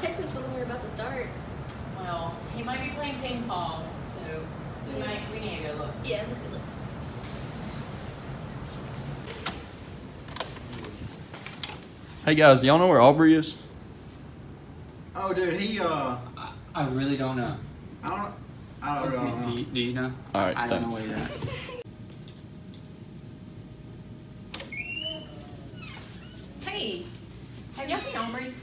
texted him, told him we were about to start. Well, he might be playing ping pong, so we need to go look. Yeah, let's go look. Hey guys, do y'all know where Aubrey is? Oh, dude, he I really don't know. I don't know. Do you know? All right, I don't know thanks. where you're at. Hey, have y'all seen Aubrey?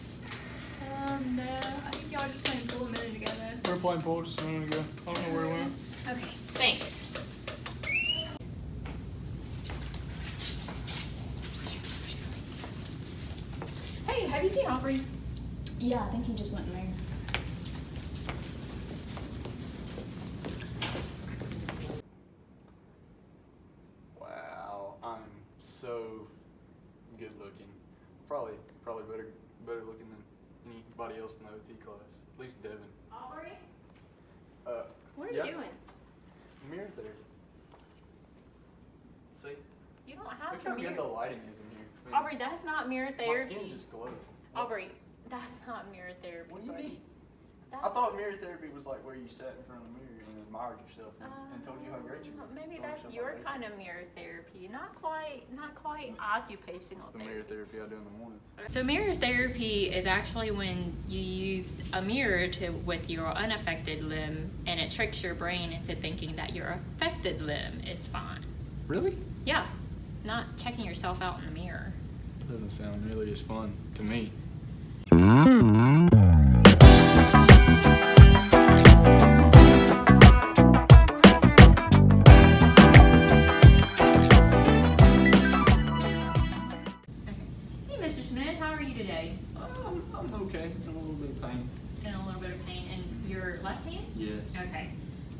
No, I think y'all just playing pool a minute ago though. We were playing pool just a minute ago. I don't know where he went. Okay, thanks. Hey, have you seen Aubrey? Yeah, I think he just went in there. Wow, I'm so good looking. Probably better looking than anybody else in the OT class. At least Devin. Aubrey? What are yeah. you doing? Mirror therapy. See? You don't have Look to how good the mirror. lighting is in here. I mean, Aubrey, that's not mirror my therapy. skin just glows. Aubrey, that's not mirror therapy, What do you buddy. mean? That's I thought mirror therapy was like where you sat in front of the mirror and admired yourself and told you how great you were. Maybe Told that's yourself how your great kind of mirror therapy. Not quite occupational It's the therapy. mirror therapy I do in the mornings. So mirror therapy is actually when you use a mirror with your unaffected limb, and it tricks your brain into thinking that your affected limb is fine. Really? Yeah, not checking yourself out in the mirror. Doesn't sound nearly as fun to me. Hey, Mr. Smith, how are you today? I'm okay. I'm a little bit of pain. In a little bit of pain in your left hand? Yes. Okay.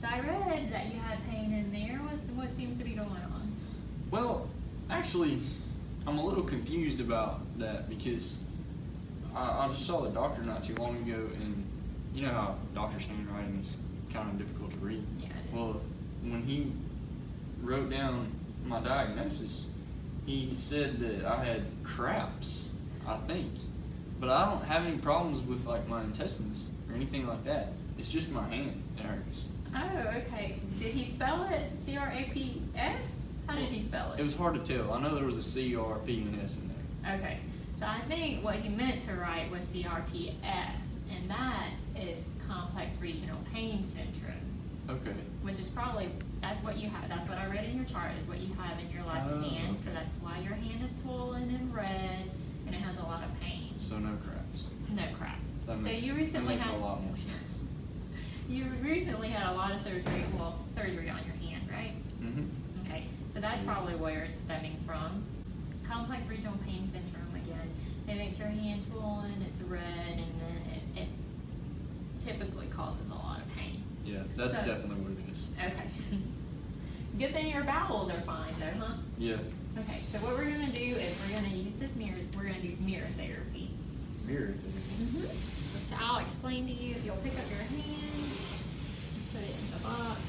So I read that you had pain in there. What seems to be going on? Well, actually, I'm a little confused about that because I just saw the doctor not too long ago, and you know how doctor's handwriting is kind of difficult to read. Yeah, it is. Well, when he wrote down my diagnosis, he said that I had craps, I think. But I don't have any problems with like my intestines or anything like that. It's just my hand that hurts. Oh, okay. Did he spell it C-R-A-P-S? How did he spell It it? was hard to tell. I know there was a C, R, P, and S in there. Okay. So I think what he meant to write was CRPS, and that is complex regional pain syndrome, Okay. which is probably, that's what you have. That's what I read in your chart is what you have in your left Oh, hand. okay. So that's why your hand is swollen and red, and it has a lot of pain. So no craps. No craps. That So makes, you recently that makes had a lot more sense. You recently had a lot of surgery, surgery on your hand, right? Mm-hmm. Okay, so that's probably where it's stemming from. Complex regional pain syndrome, again, it makes your hand swollen, it's red, and then it typically causes a lot of pain. Yeah, that's So- definitely what it is. Okay. Good thing your bowels are fine though, huh? Yeah. Okay, so what we're gonna do is we're gonna use this mirror, we're gonna do mirror therapy. Mirror therapy. So I'll explain to you, you'll pick up your hand, put it in the box.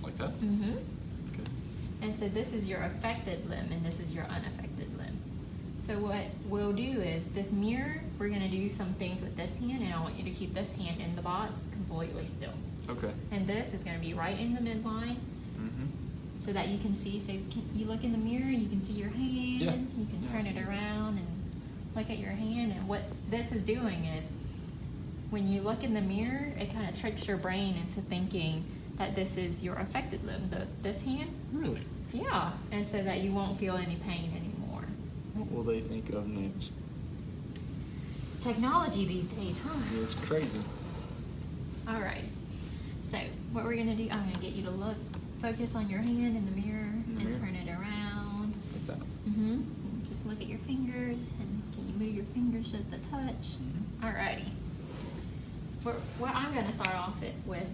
Like that? Mm-hmm. Okay. And so this is your affected limb and this is your unaffected limb. So what we'll do is this mirror, we're gonna do some things with this hand, and I want you to keep this hand in the box completely still. Okay. And this is gonna be right in the midline Mm-hmm. so that you can see, so you look in the mirror, you can see your hand, Yeah. you can turn it around and look at your hand, and what this is doing is when you look in the mirror, it kind of tricks your brain into thinking that this is your affected limb, this hand. Really? Yeah, and so that you won't feel any pain anymore. What will they think of next? Technology these days, huh? Yeah, it's crazy. All right. So what we're gonna do, I'm gonna get you to focus on your hand in the mirror the and mirror? turn it around. Like that. Mm-hmm. Just look at your fingers, and can you move your fingers just a touch? Mhm. Alrighty. What I'm gonna start off it with.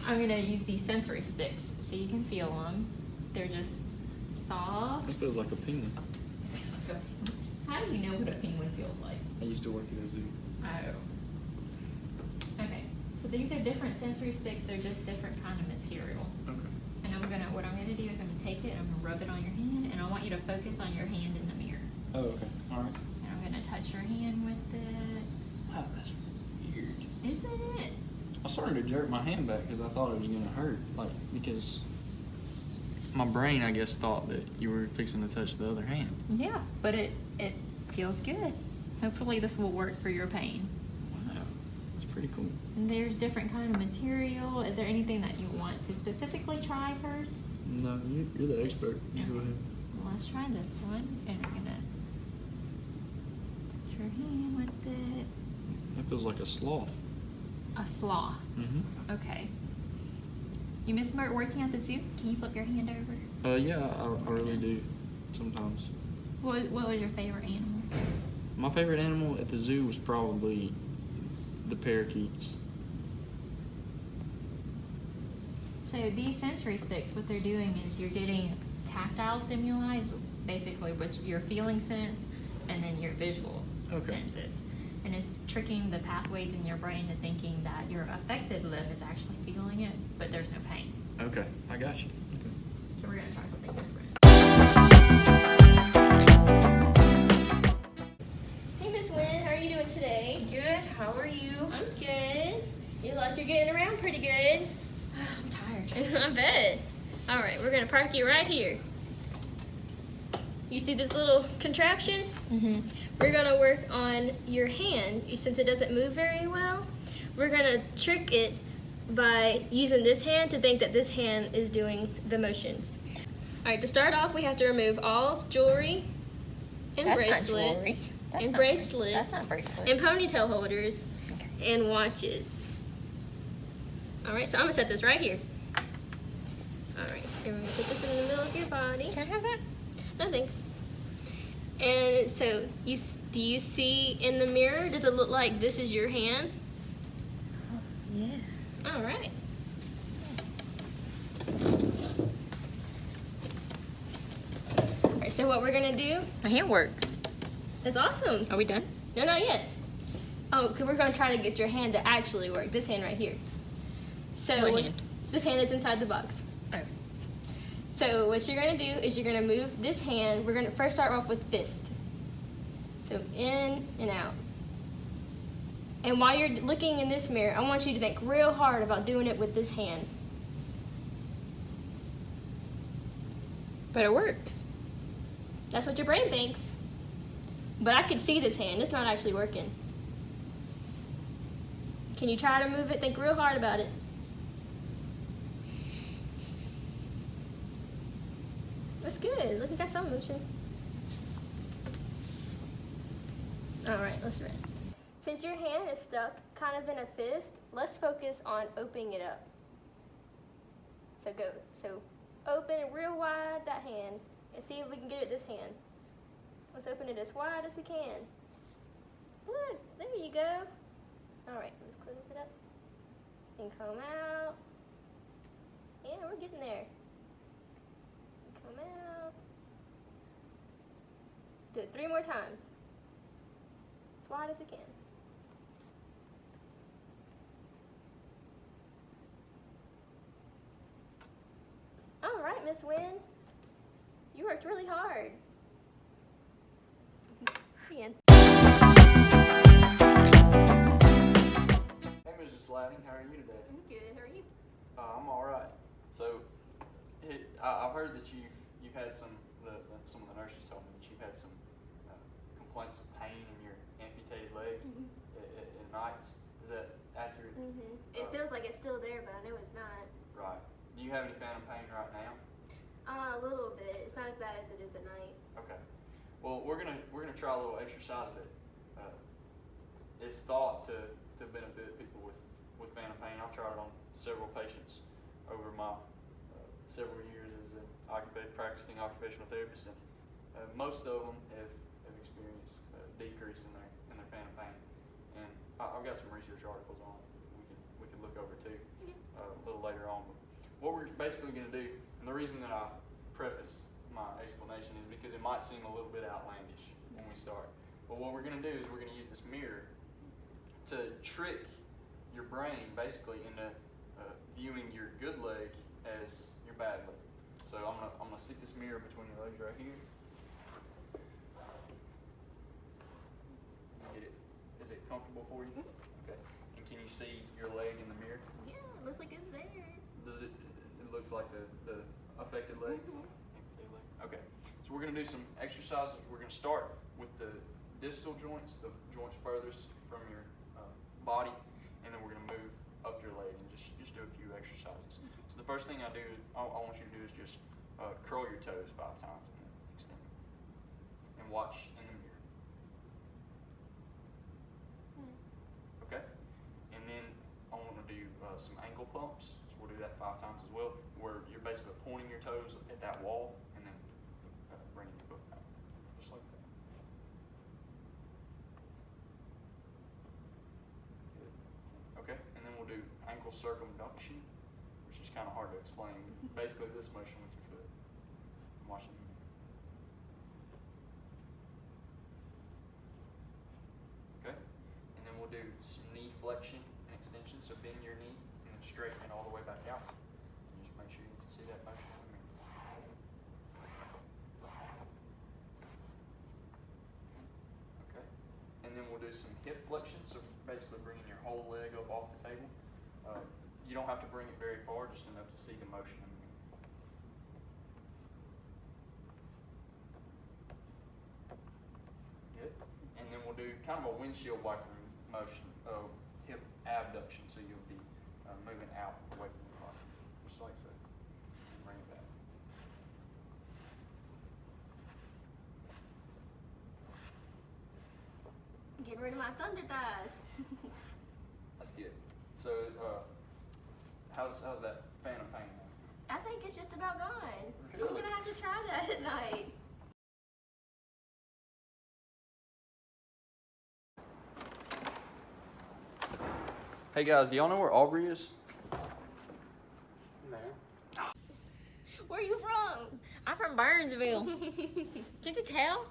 I'm gonna use these sensory sticks so you can feel them. They're just soft. It feels like a penguin. How do you know what a penguin feels like? I used to work at a zoo. Oh. Okay. So these are different sensory sticks. They're just different kind of material. Okay. And what I'm gonna do is I'm gonna take it and I'm gonna rub it on your hand, and I want you to focus on your hand in the mirror. Oh, okay. All right. And I'm gonna touch your hand with it. Wow, that's weird. Isn't it? I started to jerk my hand back because I thought it was gonna hurt, like because my brain, I guess, thought that you were fixing to touch the other hand. Yeah, but it feels good. Hopefully this will work for your pain. Wow, that's pretty cool. And there's different kind of material. Is there anything that you want to specifically try first? No, you're the expert. You go ahead. Well, let's try this one, and I'm gonna touch your hand with it. That feels like a sloth. A sloth. Mm-hmm. Okay. You miss working at the zoo? Can you flip your hand over? Yeah, I really do. Sometimes. What was your favorite animal? My favorite animal at the zoo was probably the parakeets. So these sensory sticks, what they're doing is you're getting tactile stimuli, basically with your feeling sense, and then your visual senses. And it's tricking the pathways in your brain to thinking that your affected limb is actually feeling it, but there's no pain. Okay, I got you. Okay. So we're gonna try something different. Hey, Miss Lynn, how are you doing today? Good. How are you? I'm good. You look like you're getting around pretty good. I'm tired. I bet. All right, we're gonna park you right here. You see this little contraption? Mm-hmm. We're gonna work on your hand. Since it doesn't move very well, we're gonna trick it by using this hand to think that this hand is doing the motions. All right, to start off, we have to remove all jewelry and bracelets. And bracelets. That's not bracelet. And ponytail holders. And watches. All right, so I'm gonna set this right here. All right, and we're gonna put this in the middle of your body. Can I have that? No thanks. And so, do you see in the mirror? Does it look like this is your hand? Yeah. All right. All right. So what we're gonna do? My hand works. That's awesome. Are we done? No, not yet. Oh, so we're gonna try to get your hand to actually work. This hand right here. So What hand? This hand is inside the box. Oh. So what you're gonna do is you're gonna move this hand. We're gonna first start off with fist. So in and out. And while you're looking in this mirror, I want you to think real hard about doing it with this hand. But it works. That's what your brain thinks. But I could see this hand. It's not actually working. Can you try to move it? Think real hard about it. That's good. Look, we got some motion. All right, let's rest. Since your hand is stuck kind of in a fist, let's focus on opening it up. So go. So open it real wide, that hand, and see if we can get it this hand. Let's open it as wide as we can. Look, there you go. All right, let's close it up and come out. Yeah, we're getting there. Come out. Do it 3 more times. As wide as we can. All right, Miss Wynn. You worked really hard. The end. Hey, Mrs. Slatting, how are you today? I'm good. How are you? I'm all right. So, I've heard that you've had some of the nurses told me that you've had some complaints of pain in your amputated leg at nights. Is that accurate? It feels like it's still there, but I know it's not. Right. Do you have any phantom pain right now? A little bit. It's not as bad as it is at night. Okay. Well, we're gonna try a little exercise that is thought to benefit people with phantom pain. I've tried it on several patients over my several years as an practicing occupational therapist, and most of them have experienced a decrease in their phantom pain. And I've got some research articles on it we can look over too a little later on. But what we're basically going to do, and the reason that I preface my explanation is because it might seem a little bit outlandish when we start. But what we're going to do is we're going to use this mirror to trick your brain basically into viewing your good leg as your bad leg. So I'm gonna stick this mirror between your legs right here. comfortable for you? Okay. And can you see your leg in the mirror? Yeah, it looks like it's there. Does it? It looks like the affected leg. Mhm. Amputated leg. Okay. So we're going to do some exercises. We're going to start with the distal joints, the joints furthest from your body, and then we're going to move up your leg and just do a few exercises. So the first thing I want you to do is just curl your toes 5 times and then extend them, and watch in the mirror. Okay. And then I want to do some ankle pumps. So we'll do that 5 times as well, where you're basically pointing your toes at that wall and then bringing your foot back, just like that. Good. Okay, and then we'll do ankle circumduction, which is kind of hard to explain. Basically, this motion with your foot. I'm watching. Okay, and then we'll do some knee flexion and extension. So bend your knee and then straighten it all the way back out. And just make sure you can see that motion in the mirror. Okay, and then we'll do some hip flexion. So basically bringing your whole leg up off the table. You don't have to bring it very far, just enough to see the motion in the mirror. Good. And then we'll do kind of a windshield wiper motion, hip abduction, so you'll be moving out away from the car, just like so. And bring it back. Getting rid of my thunder thighs. That's good. So, how's that phantom pain now? I think it's just about gone. Really? I'm gonna have to try that at night. Hey guys, do y'all know where Aubrey is? There. Where are you from? I'm from Burnsville. Can't you tell?